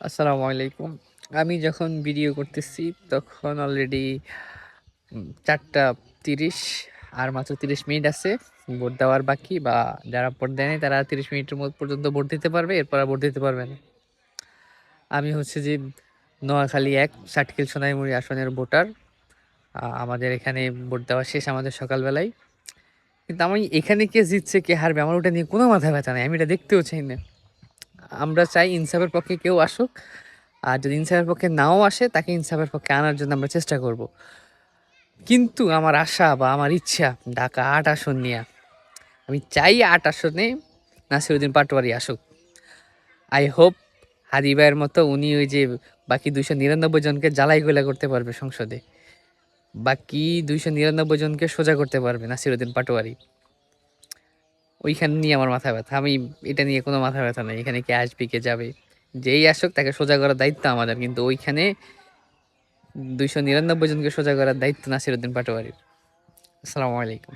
আসসালামু আলাইকুম। আমি যখন ভিডিও করতেছি তখন অলরেডি 4:30 আর মাত্র 30 মিনিট আছে ভোট দেওয়ার বাকি, বা যারা ভোট দেয় নাই তারা 30 মিনিটের পর্যন্ত ভোট দিতে পারবে, এরপর আর ভোট দিতে পারবে না। আমি হচ্ছে যে নোয়াখালী ১ ষাটখিল সোনাইমুড়ি আসনের ভোটার। আমাদের এখানে ভোট দেওয়া শেষ আমাদের সকালবেলায়। কিন্তু আমি এখানে কে জিতছে কে হারবে আমার ওটা নিয়ে কোনো মাথা ব্যথা নাই, আমি এটা দেখতেও চাই না। আমরা চাই ইনসাফের পক্ষে কেউ আসুক, আর যদি ইনসাফের পক্ষে নাও আসে তাকে ইনসাফের পক্ষে আনার জন্য আমরা চেষ্টা করব। কিন্তু আমার আশা বা আমার ইচ্ছা ঢাকা ৮ আসন নিয়ে, আমি চাই ৮ আসনে নাসিরউদ্দিন পাটোয়ারি আসুক। আই হোপ হাদি ভাইয়ের মতো উনি ওই যে বাকি 299 জনকে জ্বালাই গোলা করতে পারবে সংসদে, বাকি 299 জনকে সোজা করতে পারবে নাসিরউদ্দিন পাটোয়ারি। ওইখানে নিয়ে আমার মাথা ব্যথা, আমি এটা নিয়ে কোনো মাথা ব্যথা নেই। এখানে কে আসবে কে যাবে, যেই আসুক তাকে সোজা করার দায়িত্ব আমাদের, কিন্তু ওইখানে 299 জনকে সোজা করার দায়িত্ব নাসিরউদ্দিন পাটোয়ারির। আসসালামু আলাইকুম।